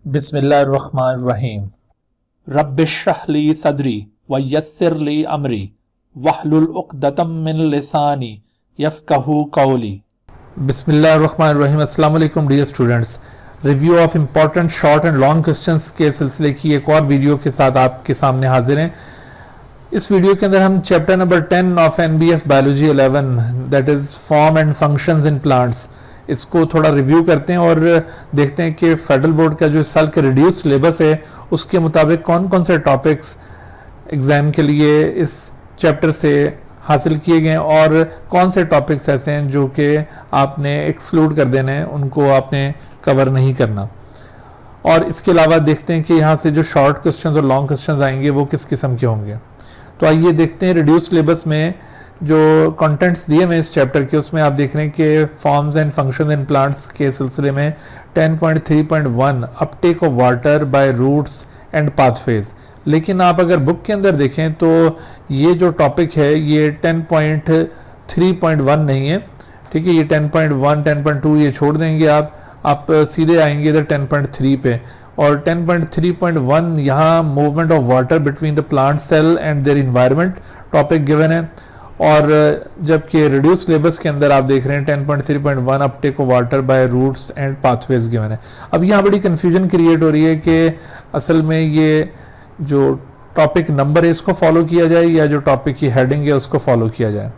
बिस्मिल्लाहिर्रहमानिर्रहीम। रब्बिश्रह ली सदरी व यस्सिर ली अमरी वहलुल उक़दतम मिन लिसानी यफ़क़हू क़ौली। बिस्मिल्लाहिर्रहमानिर्रहीम। अस्सलाम वालेकुम dear students. Review of important short and long questions के सिलसिले की एक और वीडियो के साथ आपके सामने हाजिर हैं। इस वीडियो के अंदर हम chapter number 10 of NBF biology 11 that is form and functions in plants, इसको थोड़ा रिव्यू करते हैं और देखते हैं कि फेडरल बोर्ड का जो इस साल का रिड्यूस सिलेबस है उसके मुताबिक कौन कौन से टॉपिक्स एग्ज़ाम के लिए इस चैप्टर से हासिल किए गए हैं और कौन से टॉपिक्स ऐसे हैं जो कि आपने एक्सक्लूड कर देने हैं, उनको आपने कवर नहीं करना। और इसके अलावा देखते हैं कि यहाँ से जो शॉर्ट क्वेश्चंस और लॉन्ग क्वेश्चंस आएंगे वो किस किस्म के होंगे। तो आइए देखते हैं रिड्यूस सिलेबस में जो कंटेंट्स दिए हुए इस चैप्टर के, उसमें आप देख रहे हैं कि forms and function in plants के सिलसिले में 10.3.1 uptake of water by roots and pathways. लेकिन आप अगर बुक के अंदर देखें तो ये जो टॉपिक है ये 10.3.1 नहीं है, ठीक है। ये 10.1 10.2 ये छोड़ देंगे आप सीधे आएंगे इधर 10.3 पे। और 10.3.1 यहाँ movement of water between the plant cell and their environment topic given है। और जबकि रिड्यूस सिलेबस के अंदर आप देख रहे हैं 10.3.1 uptake of water by roots and pathways given है। अब यहाँ बड़ी कन्फ्यूजन क्रिएट हो रही है कि असल में ये जो टॉपिक नंबर है इसको फॉलो किया जाए या जो टॉपिक की हेडिंग है उसको फॉलो किया जाए।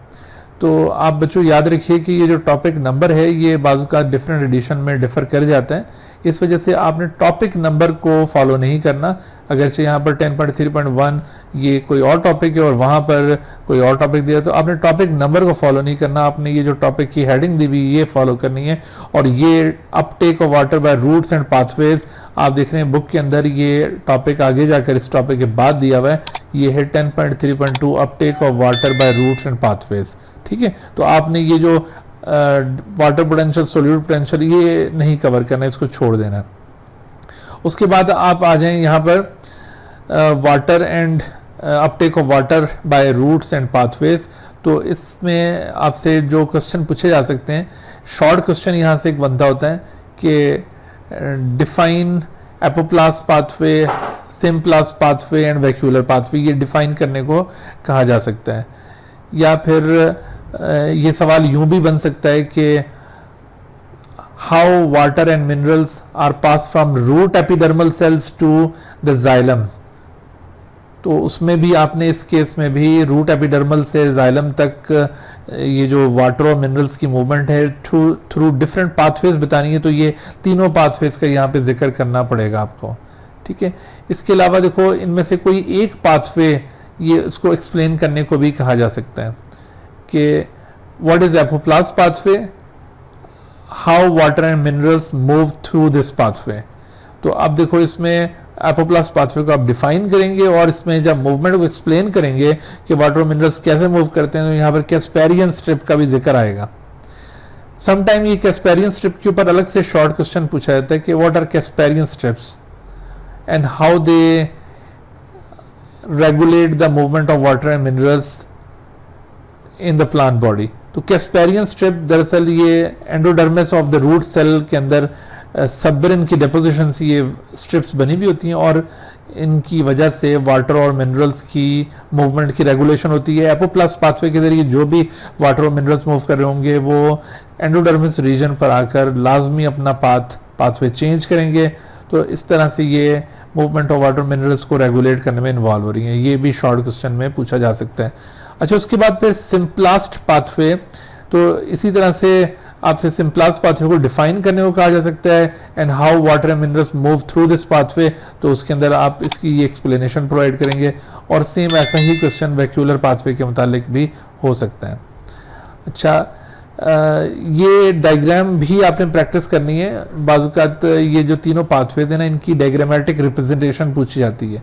तो आप बच्चों याद रखिए कि ये जो टॉपिक नंबर है ये बाज़ का डिफरेंट एडिशन में डिफ़र कर जाता है, इस वजह से आपने टॉपिक नंबर को फॉलो नहीं करना। अगरचे यहाँ पर 10.3.1 ये कोई और टॉपिक है और वहाँ पर कोई और टॉपिक दिया तो आपने टॉपिक नंबर को फॉलो नहीं करना, आपने ये जो टॉपिक की हेडिंग दी हुई ये फॉलो करनी है। और ये uptake of water by roots and pathways आप देख रहे हैं बुक के अंदर ये टॉपिक आगे जाकर इस टॉपिक के बाद दिया हुआ है, ये है 10.3.2 uptake of water by roots and pathways, ठीक है। तो आपने ये जो वाटर पोटेंशियल सोल्यूट पोटेंशियल ये नहीं कवर करना, इसको छोड़ देना। उसके बाद आप आ जाएं यहाँ पर water and uptake of water by roots and pathways. तो इसमें आपसे जो क्वेश्चन पूछे जा सकते हैं, शॉर्ट क्वेश्चन यहाँ से एक बनता होता है कि define apoplast pathway, symplast pathway and vacuolar pathway, ये डिफाइन करने को कहा जा सकता है। या फिर ये सवाल यूं भी बन सकता है कि how water and minerals are pass from root epidermal cells to the xylem. तो उसमें भी आपने इस केस में भी रूट एपिडर्मल से जाइलम तक ये जो वाटर और मिनरल्स की मूवमेंट है थ्रू डिफरेंट पाथवेज बतानी है। तो ये तीनों पाथवेज का यहाँ पे जिक्र करना पड़ेगा आपको, ठीक है। इसके अलावा देखो इनमें से कोई एक पाथवे ये इसको एक्सप्लेन करने को भी कहा जा सकता है कि what is apoplast pathway, how water and minerals move through this pathway. तो अब देखो इसमें एपोप्लास्ट पाथवे को आप डिफाइन करेंगे और इसमें जब मूवमेंट को एक्सप्लेन करेंगे कि वाटर और मिनरल्स कैसे मूव करते हैं तो यहाँ पर कैस्पेरियन स्ट्रिप का भी जिक्र आएगा। समटाइम ये कैस्पेरियन स्ट्रिप के ऊपर अलग से शॉर्ट क्वेश्चन पूछा जाता है कि what are casparian strips and how they regulate the movement of water and minerals in the plant body. तो कैस्पेरियन स्ट्रिप दरअसल ये endodermis of the root cell के अंदर सबरिन की डिपोजिशन से ये स्ट्रिप्स बनी हुई होती हैं और इनकी वजह से वाटर और मिनरल्स की मूवमेंट की रेगुलेशन होती है। एपोप्लास्ट पाथवे के जरिए जो भी वाटर और मिनरल्स मूव कर रहे होंगे वो एंडोडर्मिस रीजन पर आकर लाजमी अपना पाथवे चेंज करेंगे। तो इस तरह से ये मूवमेंट ऑफ वाटर मिनरल्स को रेगुलेट करने में इन्वॉल्व हो रही हैं, ये भी शॉर्ट क्वेश्चन में पूछा जा सकता है। अच्छा, उसके बाद फिर सिंप्लास्ट पाथवे, तो इसी तरह से आपसे सिंप्लास्ट पाथवे को डिफाइन करने को कहा जा सकता है and how water and minerals move through this pathway. तो उसके अंदर आप इसकी ये एक्सप्लेनेशन प्रोवाइड करेंगे और सेम ऐसा ही क्वेश्चन वैक्यूलर पाथवे के मुतालिक भी हो सकता है। अच्छा, ये डायग्राम भी आपने प्रैक्टिस करनी है। बाज़ात ये जो तीनों पाथवेज हैं ना इनकी डायग्रामेटिक रिप्रेजेंटेशन पूछी जाती है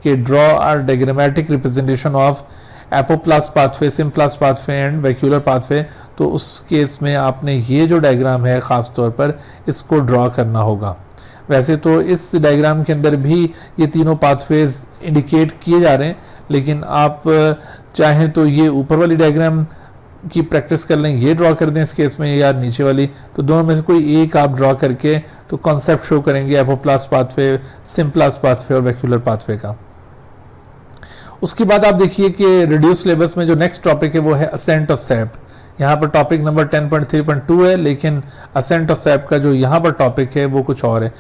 कि draw or diagrammatic representation of apoplast pathway, symplast pathway and vacuolar pathway. तो उस केस में आपने ये जो डायग्राम है ख़ास तौर पर इसको ड्रॉ करना होगा। वैसे तो इस डायग्राम के अंदर भी ये तीनों पाथवेज इंडिकेट किए जा रहे हैं, लेकिन आप चाहें तो ये ऊपर वाली डायग्राम की प्रैक्टिस कर लें, ये ड्रॉ कर दें इस केस में या नीचे वाली, तो दोनों में से कोई एक आप ड्रॉ करके तो कॉन्सेप्ट शो करेंगे एपोप्लास्ट पाथवे, सिम्प्लास्ट पाथवे और वैक्यूलर पाथवे का। उसके बाद आप देखिए कि रिड्यूस सिलेबस में जो नेक्स्ट टॉपिक है वो है असेंट ऑफ सैप। यहाँ पर टॉपिक नंबर 10.3.2 है, लेकिन असेंट ऑफ सैप का जो यहाँ पर टॉपिक है वो कुछ और है।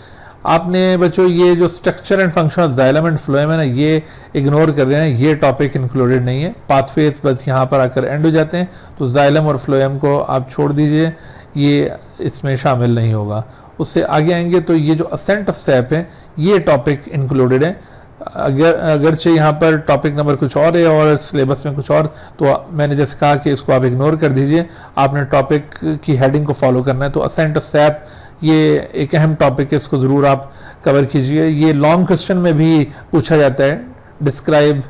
आपने बच्चों ये जो structure and function of xylem and phloem है ना, ये इग्नोर कर देना, ये टॉपिक इंक्लूडेड नहीं है। पाथवेज बस यहाँ पर आकर एंड हो जाते हैं, तो जाइलम और फ्लोएम को आप छोड़ दीजिए, ये इसमें शामिल नहीं होगा। उससे आगे आएंगे तो ये जो असेंट ऑफ सैप है ये टॉपिक इंक्लूडेड है। अगरचे यहाँ पर टॉपिक नंबर कुछ और है और सिलेबस में कुछ और, तो मैंने जैसे कहा कि इसको आप इग्नोर कर दीजिए, आपने टॉपिक की हेडिंग को फॉलो करना है। तो असेंट ऑफ सैप ये एक अहम टॉपिक है, इसको ज़रूर आप कवर कीजिए। ये लॉन्ग क्वेश्चन में भी पूछा जाता है, describe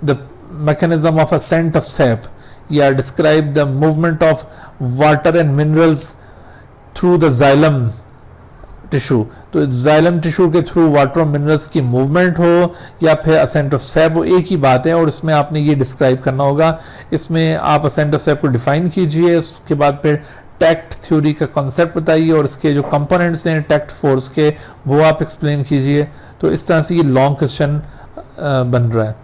the mechanism of ascent of sap या describe the movement of water and minerals through the xylem tissue. तो जाइलम टिश्यू के थ्रू वाटर और मिनरल्स की मूवमेंट हो या फिर असेंट ऑफ सैप हो, एक ही बात है, और इसमें आपने ये डिस्क्राइब करना होगा। इसमें आप असेंट ऑफ सैप को डिफाइन कीजिए, उसके बाद फिर टैक्ट थ्योरी का कॉन्सेप्ट बताइए और इसके जो कंपोनेंट्स हैं टैक्ट फोर्स के वो आप एक्सप्लेन कीजिए। तो इस तरह से ये लॉन्ग क्वेश्चन बन रहा है।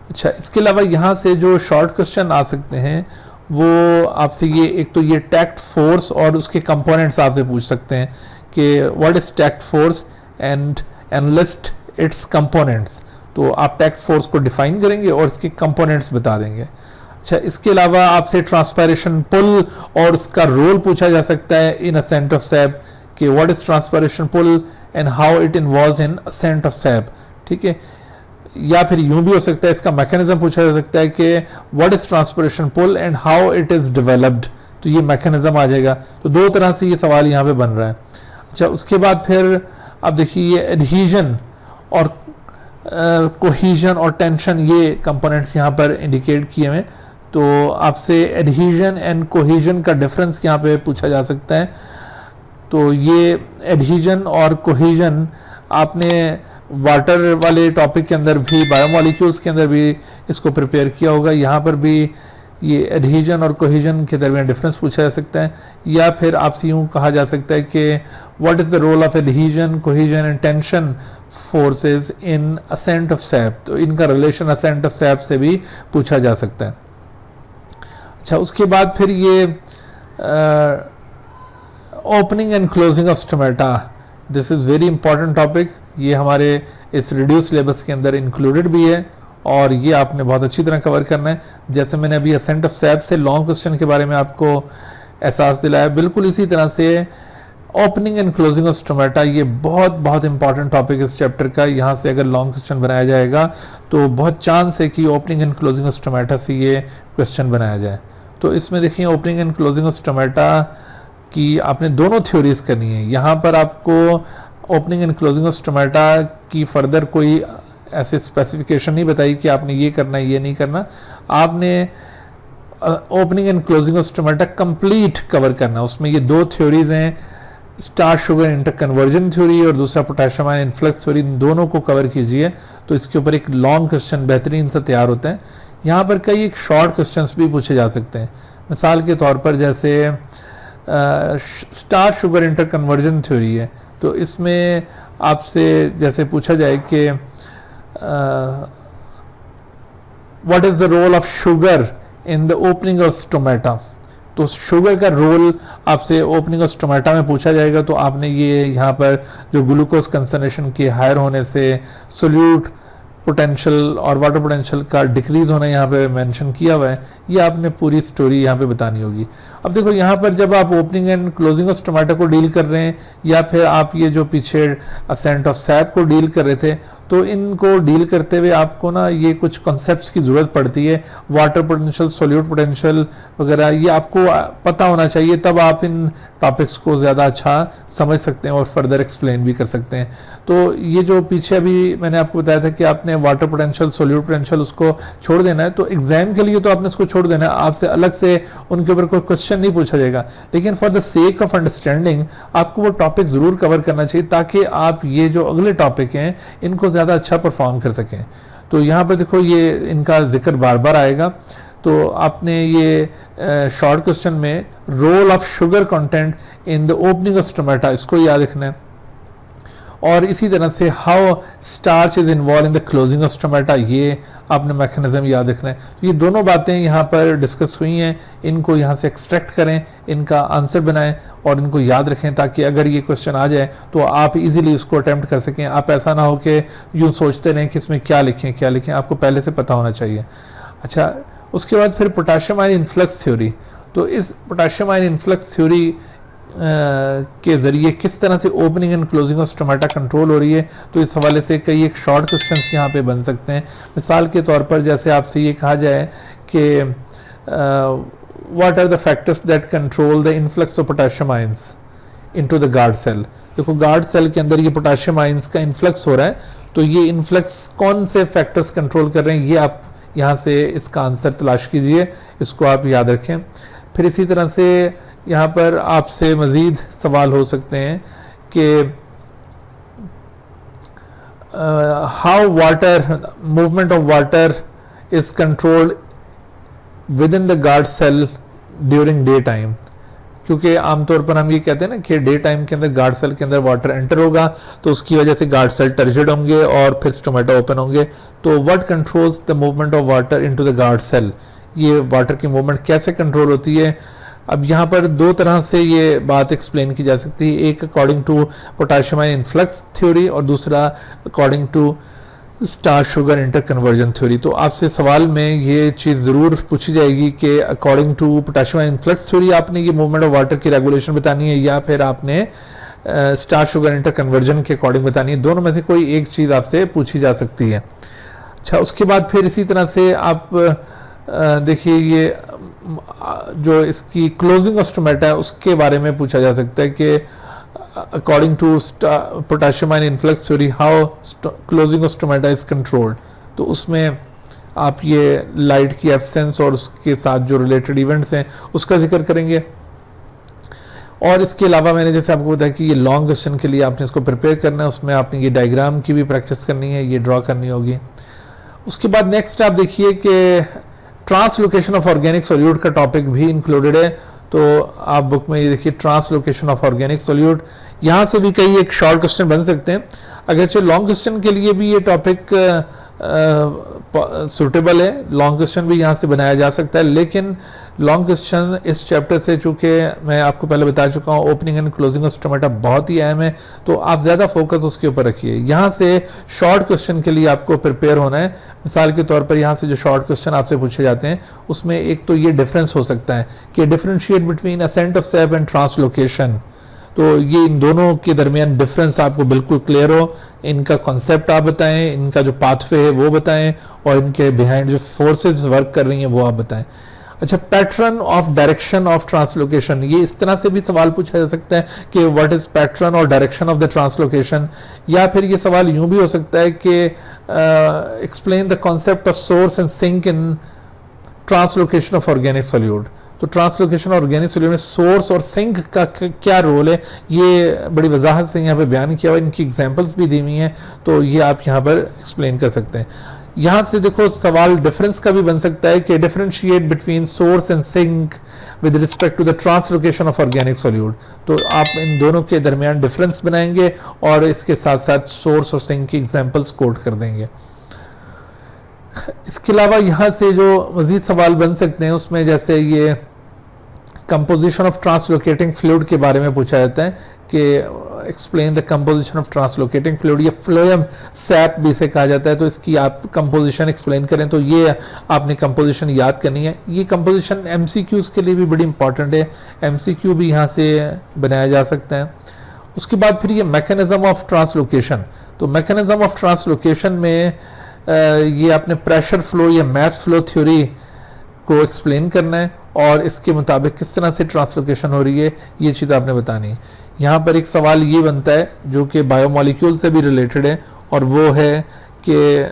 अच्छा, इसके अलावा यहाँ से जो शॉर्ट क्वेश्चन आ सकते हैं वो आपसे ये, एक तो ये टैक्ट फोर्स और उसके कंपोनेंट्स आपसे पूछ सकते हैं कि what is tact force and list it's components. तो आप टैक्ट फोर्स को डिफाइन करेंगे और इसके कंपोनेंट्स बता देंगे। अच्छा, इसके अलावा आपसे ट्रांसपायरेशन पुल और उसका रोल पूछा जा सकता है इन असेंट ऑफ सैप, कि what is transpiration pull and how it involves in ascent of sap. ठीक है, या फिर यूं भी हो सकता है, इसका मैकेनिज्म पूछा जा सकता है कि what is transpiration pull and how it is developed. तो ये मैकेनिज्म आ जाएगा। तो दो तरह से ये सवाल यहाँ पे बन रहा है। अच्छा, उसके बाद फिर आप देखिए ये एडहीजन और कोहीजन और टेंशन, ये कंपोनेंट्स यहाँ पर इंडिकेट किए हुए। तो आपसे एडहीजन एंड कोहीजन का डिफरेंस यहाँ पे पूछा जा सकता है। तो ये एडहीजन और कोहीजन आपने वाटर वाले टॉपिक के अंदर भी, बायोमॉलिक्यूल्स के अंदर भी इसको प्रिपेयर किया होगा। यहाँ पर भी ये एडहीजन और कोहीजन के दरमियान डिफरेंस पूछा जा सकता है। या फिर आपसे यूँ कहा जा सकता है कि what is the role of adhesion, cohesion and tension forces in ascent of sap. तो इनका रिलेशन असेंट ऑफ सैप से भी पूछा जा सकता है। अच्छा, उसके बाद फिर ये opening and closing of stomata, this is very important topic. ये हमारे इस रिड्यूस सिलेबस के अंदर इंक्लूडेड भी है और ये आपने बहुत अच्छी तरह कवर करना है। जैसे मैंने अभी असेंट ऑफ सैप से लॉन्ग क्वेश्चन के बारे में आपको एहसास दिलाया, बिल्कुल इसी तरह से opening and closing of stomata, ये बहुत बहुत इंपॉर्टेंट टॉपिक इस चैप्टर का। यहाँ से अगर लॉन्ग क्वेश्चन बनाया जाएगा तो बहुत चांस है कि opening and closing of stomata से ये क्वेश्चन बनाया जाए। तो इसमें देखिए opening and closing of stomata की आपने दोनों थ्योरीज करनी है। यहाँ पर आपको opening and closing of stomata की फर्दर कोई ऐसे स्पेसिफिकेशन नहीं बताई कि आपने ये करना है ये नहीं करना। आपने opening and closing of stomata complete cover करना। उसमें ये दो थ्योरीज हैं, स्टार्च शुगर इंटरकन्वर्जन थ्योरी और दूसरा पोटेशियम आयन इन्फ्लक्स थ्योरी, इन दोनों को कवर कीजिए। तो इसके ऊपर एक लॉन्ग क्वेश्चन बेहतरीन से तैयार होता है। यहाँ पर कई एक शॉर्ट क्वेश्चंस भी पूछे जा सकते हैं। मिसाल के तौर पर जैसे स्टार्च शुगर इंटरकन्वर्जन थ्योरी है, तो इसमें आपसे जैसे पूछा जाए कि what is the role of sugar in the opening of stomata. तो शुगर का रोल आपसे ओपनिंग ऑफ स्टोमेटा में पूछा जाएगा। तो आपने ये यहाँ पर जो ग्लूकोज कंसंट्रेशन के हायर होने से सोल्यूट पोटेंशियल और वाटर पोटेंशियल का डिक्रीज होना यहाँ पे मेंशन किया हुआ है, ये आपने पूरी स्टोरी यहाँ पे बतानी होगी। अब देखो यहाँ पर जब आप opening and closing of stomata को डील कर रहे हैं या फिर आप ये जो पीछे असेंट ऑफ सैप को डील कर रहे थे, तो इनको डील करते हुए आपको ना ये कुछ कॉन्सेप्ट्स की ज़रूरत पड़ती है। वाटर पोटेंशियल, सोल्यूट पोटेंशियल वगैरह ये आपको पता होना चाहिए, तब आप इन टॉपिक्स को ज़्यादा अच्छा समझ सकते हैं और फर्दर एक्सप्लेन भी कर सकते हैं। तो ये जो पीछे अभी मैंने आपको बताया था कि आपने वाटर पोटेंशियल, सोल्यूट पोटेंशियल उसको छोड़ देना है, तो एग्जाम के लिए तो आपने इसको छोड़ देना है, आपसे अलग से उनके ऊपर कोई क्वेश्चन नहीं पूछा जाएगा। लेकिन for the sake of understanding आपको वो टॉपिक ज़रूर कवर करना चाहिए ताकि आप ये जो अगले टॉपिक हैं इनको ज़्यादा अच्छा परफॉर्म कर सकें। तो यहाँ पर देखो ये इनका जिक्र बार बार आएगा। तो आपने ये शॉर्ट क्वेश्चन में role of sugar content in the opening of stomata इसको याद रखना है, और इसी तरह से how starch is involve in the closing of stomata, ये आपने मैकेनिज्म याद रखना है। तो ये दोनों बातें यहाँ पर डिस्कस हुई हैं, इनको यहाँ से एक्सट्रैक्ट करें, इनका आंसर बनाएं और इनको याद रखें, ताकि अगर ये क्वेश्चन आ जाए तो आप इजीली उसको अटेम्प्ट कर सकें। आप ऐसा ना हो कि यूँ सोचते रहें कि इसमें क्या लिखें, आपको पहले से पता होना चाहिए। अच्छा, उसके बाद फिर पोटाशियम आयन इन्फ्लक्स थ्योरी। तो इस पोटाशियम आयन इन्फ्लक्स थ्योरी के ज़रिए किस तरह से opening and closing of stomata control हो रही है, तो इस हवाले से कई एक शॉर्ट क्वेश्चंस यहाँ पे बन सकते हैं। मिसाल के तौर पर जैसे आपसे ये कहा जाए कि what are the factors that control the influx of potassium ions into the guard cell. देखो, गार्ड सेल के अंदर ये पोटाशियम आयंस का इन्फ्लक्स हो रहा है, तो ये इन्फ्लक्स कौन से फैक्टर्स कंट्रोल कर रहे हैं, ये आप यहाँ से इसका आंसर तलाश कीजिए, इसको आप याद रखें। फिर इसी तरह से यहाँ पर आपसे मज़ीद सवाल हो सकते हैं कि how water movement of water is controlled within the guard cell during day time, क्योंकि आमतौर पर हम ये कहते हैं ना कि डे टाइम के अंदर गार्ड सेल के अंदर वाटर एंटर होगा, तो उसकी वजह से गार्ड सेल टर्जिड होंगे और फिर स्टोमेटा ओपन होंगे। तो what controls the movement of water into the guard cell, ये वाटर की मूवमेंट कैसे कंट्रोल होती है। अब यहाँ पर दो तरह से ये बात एक्सप्लेन की जा सकती है, एक according to potassium ion influx theory और दूसरा according to starch sugar interconversion theory. तो आपसे सवाल में ये चीज़ ज़रूर पूछी जाएगी कि according to potassium ion influx theory आपने ये मूवमेंट ऑफ वाटर की रेगुलेशन बतानी है, या फिर आपने स्टार्च शुगर इंटर कन्वर्जन के अकॉर्डिंग बतानी है। दोनों में से कोई एक चीज़ आपसे पूछी जा सकती है। अच्छा, उसके बाद फिर इसी तरह से आप देखिए ये जो इसकी क्लोजिंग ऑफ स्टोमेटा है उसके बारे में पूछा जा सकता है कि according to potassium ion influx theory how closing of stomata is controlled. तो उसमें आप ये लाइट की एब्सेंस और उसके साथ जो रिलेटेड इवेंट्स हैं उसका जिक्र करेंगे। और इसके अलावा मैंने जैसे आपको बताया कि ये लॉन्ग क्वेश्चन के लिए आपने इसको प्रिपेयर करना है, उसमें आपने ये डायग्राम की भी प्रैक्टिस करनी है, ये ड्रॉ करनी होगी। उसके बाद नेक्स्ट आप देखिए कि ट्रांसलोकेशन ऑफ ऑर्गेनिक सोल्यूट का टॉपिक भी इंक्लूडेड है। तो आप बुक में ये देखिए ट्रांसलोकेशन ऑफ ऑर्गेनिक सोल्यूट, यहाँ से भी कई एक शॉर्ट क्वेश्चन बन सकते हैं। अगरचे लॉन्ग क्वेश्चन के लिए भी ये टॉपिक सूटेबल है, लॉन्ग क्वेश्चन भी यहाँ से बनाया जा सकता है, लेकिन लॉन्ग क्वेश्चन इस चैप्टर से, चूँकि मैं आपको पहले बता चुका हूँ opening and closing of stomata बहुत ही अहम है, तो आप ज़्यादा फोकस उसके ऊपर रखिए। यहाँ से शॉर्ट क्वेश्चन के लिए आपको प्रिपेयर होना है। मिसाल के तौर पर यहाँ से जो शॉर्ट क्वेश्चन आपसे पूछे जाते हैं उसमें एक तो ये डिफरेंस हो सकता है कि differentiate between ascent of step and translocation. तो ये इन दोनों के दरमियान डिफरेंस आपको बिल्कुल क्लियर हो, इनका कॉन्सेप्ट आप बताएं, इनका जो पाथवे है वो बताएं, और इनके बिहाइंड जो फोर्सेस वर्क कर रही हैं वो आप बताएं। अच्छा, pattern of direction of translocation, ये इस तरह से भी सवाल पूछा जा सकता है कि व्हाट इज पैटर्न और डायरेक्शन ऑफ द ट्रांसलोकेशन, या फिर ये सवाल यूं भी हो सकता है कि explain the concept of source and sink in translocation of organic solute. तो ट्रांसलोकेशन ऑर्गेनिक सोल्यूट में सोर्स और सिंक का क्या रोल है, ये बड़ी वजाहत से यहाँ पे बयान किया हुआ, इनकी एग्जांपल्स भी दी हुई हैं, तो ये आप यहाँ पर एक्सप्लेन कर सकते हैं। यहाँ से देखो सवाल डिफरेंस का भी बन सकता है कि differentiate between source and sink with respect to the translocation of organic solute. तो आप इन दोनों के दरमियान डिफरेंस बनाएंगे और इसके साथ साथ सोर्स और सिंक की एग्जांपल्स कोट कर देंगे। इसके अलावा यहाँ से जो मजीद सवाल बन सकते हैं उसमें जैसे ये कंपोजिशन ऑफ ट्रांसलोकेटिंग फ्लूइड के बारे में पूछा जाता है कि explain the composition of translocating fluid, ये फ्लोएम सैप भी से कहा जाता है, तो इसकी आप कंपोजिशन एक्सप्लेन करें। तो ये आपने कंपोजिशन याद करनी है। ये कंपोजिशन एमसीक्यूज के लिए भी बड़ी इंपॉर्टेंट है, एमसीक्यू भी यहाँ से बनाया जा सकता है। उसके बाद फिर ये मैकेनिज्म ऑफ ट्रांसलोकेशन, तो मैकेनिज्म ऑफ ट्रांसलोकेशन में ये आपने प्रेशर फ्लो या मैस फ्लो थ्योरी को एक्सप्लेन करना है और इसके मुताबिक किस तरह से ट्रांसलोकेशन हो रही है ये चीज़ आपने बतानी है। यहाँ पर एक सवाल ये बनता है जो कि बायोमोलिक्यूल से भी रिलेटेड है, और वो है कि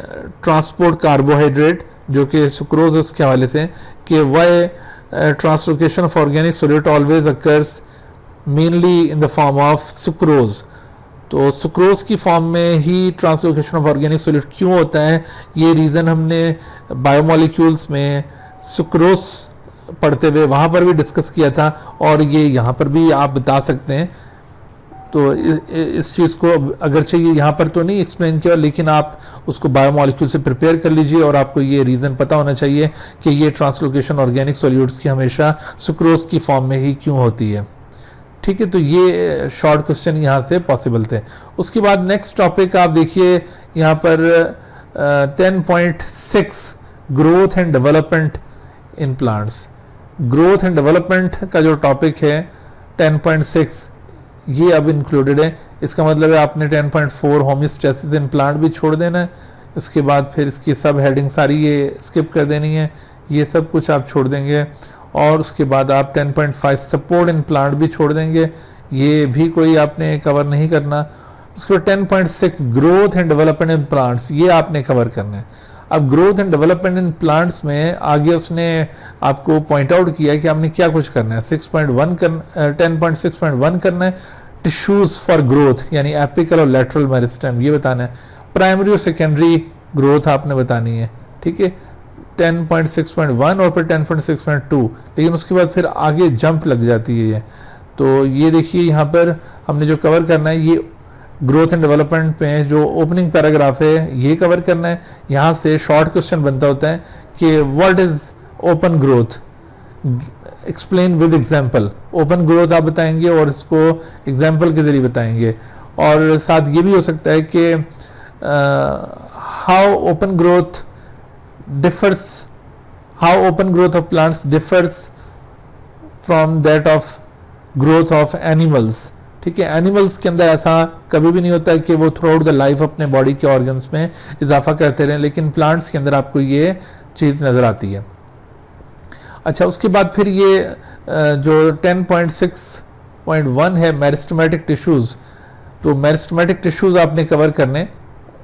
ट्रांसपोर्ट कार्बोहाइड्रेट जो कि सुक्रोज है उसके हवाले से, कि why translocation of organic solute always occurs mainly in the form of sucrose. तो सुक्रोज की फॉर्म में ही ट्रांसलोकेशन ऑफ ऑर्गेनिक सोल्यूट क्यों होता है, ये रीज़न हमने बायोमोलिक्यूल्स में सुक्रोस पढ़ते हुए वहाँ पर भी डिस्कस किया था, और ये यहाँ पर भी आप बता सकते हैं। तो इस चीज़ को अगरचे ये यहाँ पर तो नहीं एक्सप्लेन किया, लेकिन आप उसको बायोमोलिक्यूल से प्रिपेयर कर लीजिए, और आपको ये रीज़न पता होना चाहिए कि ये ट्रांसलोकेशन ऑर्गेनिक सॉल्यूट्स की हमेशा सुक्रोज की फॉर्म में ही क्यों होती है। ठीक है, तो ये शॉर्ट क्वेश्चन यहाँ से पॉसिबल थे। उसके बाद नेक्स्ट टॉपिक आप देखिए यहाँ पर 10.6 growth and development in plants. Growth and development का जो टॉपिक है 10.6 ये अब इंक्लूडेड है। इसका मतलब है आपने 10.4 होमियोस्टेसिस इन प्लांट भी छोड़ देना है। इसके बाद फिर इसकी सब हेडिंग सारी ये स्किप कर देनी है, ये सब कुछ आप छोड़ देंगे। और उसके बाद आप 10.5 सपोर्ट इन प्लांट भी छोड़ देंगे, ये भी कोई आपने कवर नहीं करना। उसके बाद 10.6 growth and development in plants, ये आपने कवर करना है। अब growth and development in plants में आगे उसने आपको पॉइंट आउट किया है कि आपने क्या कुछ करना है। 10.6.1 करना है, टिश्यूज फॉर ग्रोथ यानी एपिकल और लेटरल मेरिस्टेम ये बताना है। प्राइमरी और सेकेंडरी ग्रोथ आपने बतानी है, ठीक है, 10.6.1 और फिर 10.6.2, लेकिन उसके बाद फिर आगे जंप लग जाती है ये। तो ये देखिए यहाँ पर हमने जो कवर करना है ये ग्रोथ एंड डेवलपमेंट में जो ओपनिंग पैराग्राफ है ये कवर करना है। यहाँ से शॉर्ट क्वेश्चन बनता होता है कि what is open growth, explain with example. Open growth आप बताएंगे और इसको एग्जाम्पल के जरिए बताएंगे। और साथ ये भी हो सकता है कि how open growth of plants differs from that of growth of animals. ठीक है, एनिमल्स के अंदर ऐसा कभी भी नहीं होता है कि वो थ्रू आउट द लाइफ अपने बॉडी के ऑर्गन्स में इजाफा करते रहें, लेकिन प्लांट्स के अंदर आपको ये चीज़ नज़र आती है। अच्छा, उसके बाद फिर ये जो 10.6.1 है मेरिस्टेमेटिक टिश्यूज़, तो मेरिस्टेमेटिक टिश्यूज़ आपने कवर करने।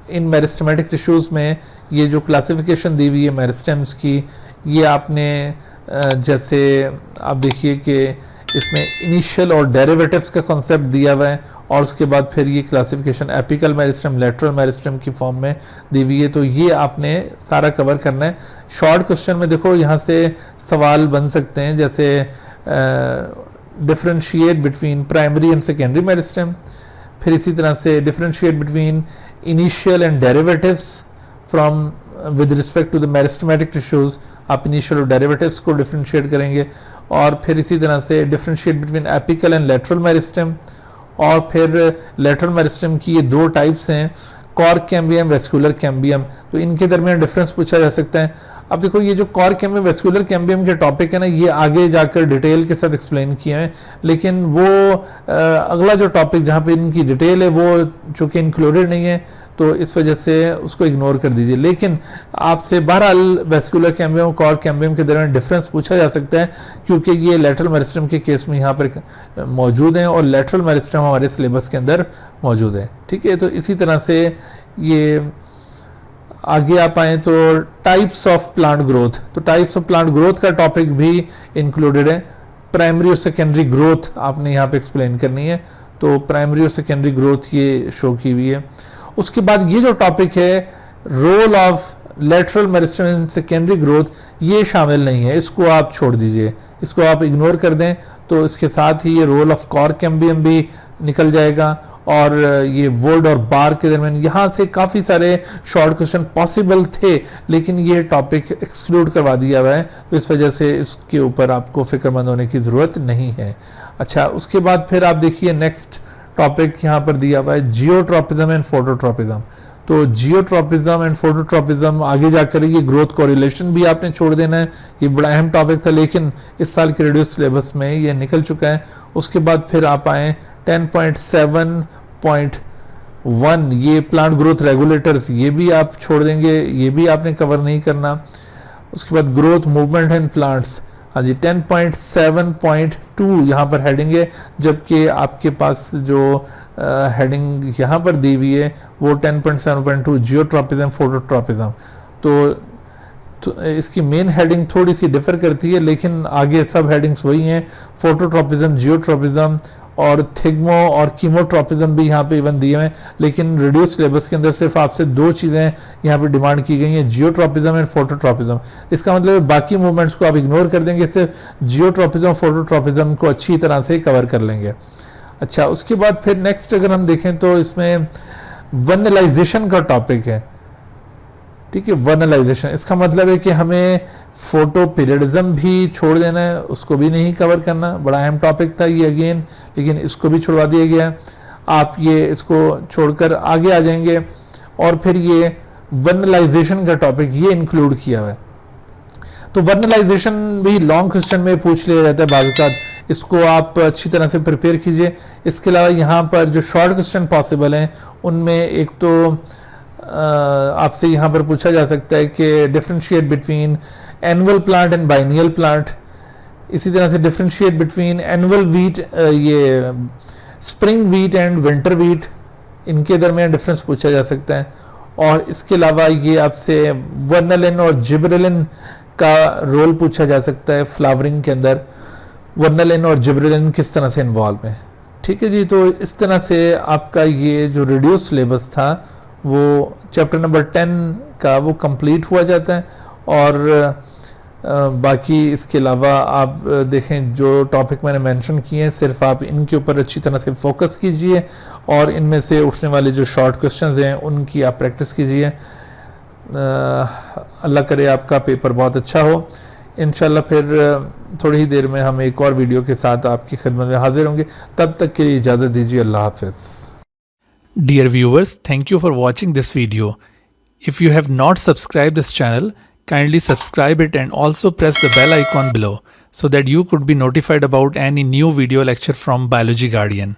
इन मेरिस्टेमेटिक टिश्यूज़ में ये जो क्लासिफिकेशन दी हुई है मेरिस्टेम्स की, ये आपने जैसे आप देखिए कि इसमें इनिशियल और डेरिवेटिव्स का कॉन्सेप्ट दिया हुआ है, और उसके बाद फिर ये classification apical meristem lateral meristem की फॉर्म में दी हुई है। तो ये आपने सारा कवर करना है। शॉर्ट क्वेश्चन में देखो यहाँ से सवाल बन सकते हैं, जैसे differentiate between primary and secondary meristem, फिर इसी तरह से differentiate between initial and derivatives from with respect to the meristematic tissues. आप इनिशियल और डेरिवेटिव्स को डिफरेंशिएट करेंगे, और फिर इसी तरह से differentiate between apical and lateral meristem. और फिर लेटरल मेरिस्टेम की ये दो टाइप्स हैं, कॉर्क कैम्बियम, वेस्कुलर कैम्बियम, तो इनके दरमियान डिफरेंस पूछा जा सकता है। अब देखो ये जो कॉर्क कैम्बियम वेस्कुलर कैम्बियम के टॉपिक है ना, ये आगे जाकर डिटेल के साथ एक्सप्लेन किए हैं, लेकिन वो अगला जो टॉपिक जहाँ पे इनकी डिटेल है वो चूँकि इंक्लूडेड नहीं है, तो इस वजह से उसको इग्नोर कर दीजिए। लेकिन आपसे बहरहाल वेस्कुलर कैम्बियम कॉर्क कैम्बियम के दरमियान डिफरेंस पूछा जा सकता है, क्योंकि ये लेटरल मेरिस्टेम के केस में यहाँ पर मौजूद हैं और लेटरल मेरिस्टेम हमारे सिलेबस के अंदर मौजूद है। ठीक है, तो इसी तरह से ये आगे आप आए तो टाइप्स ऑफ प्लांट ग्रोथ, तो टाइप्स ऑफ प्लांट ग्रोथ का टॉपिक भी इंक्लूडेड है। प्राइमरी और सेकेंडरी ग्रोथ आपने यहाँ पे एक्सप्लेन करनी है, तो प्राइमरी और सेकेंडरी ग्रोथ ये शो की हुई है। उसके बाद ये जो टॉपिक है role of lateral meristem in secondary growth, ये शामिल नहीं है, इसको आप छोड़ दीजिए, इसको आप इग्नोर कर दें। तो इसके साथ ही ये रोल ऑफ कॉर्क कैम्बियम भी निकल जाएगा, और ये वुड और बार के दरमियान यहाँ से काफ़ी सारे शॉर्ट क्वेश्चन पॉसिबल थे, लेकिन ये टॉपिक एक्सक्लूड करवा दिया हुआ है, तो इस वजह से इसके ऊपर आपको फिक्रमंद होने की ज़रूरत नहीं है। अच्छा, उसके बाद फिर आप देखिए नेक्स्ट टॉपिक यहाँ पर दिया हुआ है जियोट्रॉपिज्म एंड फोटोट्रॉपिज्म। तो जियोट्रॉपिज्म एंड फोटोट्रॉपिज्म आगे जाकर ये ग्रोथ कोरिलेशन भी आपने छोड़ देना है, ये बड़ा अहम टॉपिक था, लेकिन इस साल के रेडियो सिलेबस में ये निकल चुका है। उसके बाद फिर आप आए 10.7.1 ये प्लांट ग्रोथ रेगुलेटर्स, ये भी आप छोड़ देंगे, ये भी आपने कवर नहीं करना। उसके बाद ग्रोथ मूवमेंट इन प्लांट्स, हाँ जी 10.7.2 यहाँ पर हेडिंग है, जबकि आपके पास जो हेडिंग यहाँ पर दी हुई है वो 10.7.2 जियोट्रॉपिज्म फोटोट्रॉपिज्म। तो इसकी मेन हेडिंग थोड़ी सी डिफर करती है, लेकिन आगे सब हेडिंग्स वही हैं, फोटोट्रॉपिज्म, जियोट्रॉपिज्म और थिग्मो और कीमोट्रोपिज्म भी यहाँ पे इवन दिए हुए हैं, लेकिन रिड्यूस सिलेबस के अंदर सिर्फ आपसे दो चीज़ें यहाँ पे डिमांड की गई हैं, जियोट्रोपिज्म एंड फोटोट्रोपिज्म। इसका मतलब बाकी मूवमेंट्स को आप इग्नोर कर देंगे, सिर्फ जियोट्रोपिज्म फोटोट्रोपिज्म को अच्छी तरह से कवर कर लेंगे। अच्छा, उसके बाद फिर नेक्स्ट अगर हम देखें तो इसमें वर्नलाइजेशन का टॉपिक है, ठीक है। वर्नलाइजेशन, इसका मतलब है कि हमें फोटो पीरियडिज्म भी छोड़ देना है, उसको भी नहीं कवर करना। बड़ा अहम टॉपिक था ये अगेन, लेकिन इसको भी छुड़वा दिया गया। आप ये इसको छोड़कर आगे आ जाएंगे और फिर ये वर्नलाइजेशन का टॉपिक ये इंक्लूड किया हुआ है। तो वर्नलाइजेशन भी लॉन्ग क्वेश्चन में पूछ लिया जाता है बाज़, इसको आप अच्छी तरह से प्रिपेयर कीजिए। इसके अलावा यहाँ पर जो शॉर्ट क्वेश्चन पॉसिबल हैं उनमें एक तो आपसे यहाँ पर पूछा जा सकता है कि differentiate between annual plant and biennial plant, इसी तरह से डिफरेंशिएट बिटवीन एनुअल वीट, ये spring wheat and winter wheat, इनके दरमियान डिफरेंस पूछा जा सकता है। और इसके अलावा ये आपसे वर्नलिन और जिबरेलिन का रोल पूछा जा सकता है फ्लावरिंग के अंदर, वर्नलिन और जिबरेलिन किस तरह से इन्वॉल्व है, ठीक है जी। तो इस तरह से आपका ये जो रिड्यूस सिलेबस था वो चैप्टर नंबर 10 का वो कंप्लीट हुआ जाता है। और बाकी इसके अलावा आप देखें जो टॉपिक मैंने मेंशन किए हैं, सिर्फ आप इनके ऊपर अच्छी तरह से फोकस कीजिए और इनमें से उठने वाले जो शॉर्ट क्वेश्चंस हैं उनकी आप प्रैक्टिस कीजिए। अल्लाह करे आपका पेपर बहुत अच्छा हो। इंशाल्लाह फिर थोड़ी ही देर में हम एक और वीडियो के साथ आपकी खिदमत में हाजिर होंगे, तब तक के लिए इजाज़त दीजिए। अल्लाह हाफ़िज़। Dear viewers, thank you for watching this video. If you have not subscribed this channel, kindly subscribe it and also press the bell icon below so that you could be notified about any new video lecture from Biology Guardian.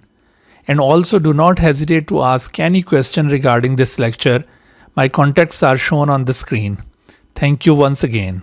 And also do not hesitate to ask any question regarding this lecture. My contacts are shown on the screen. Thank you once again.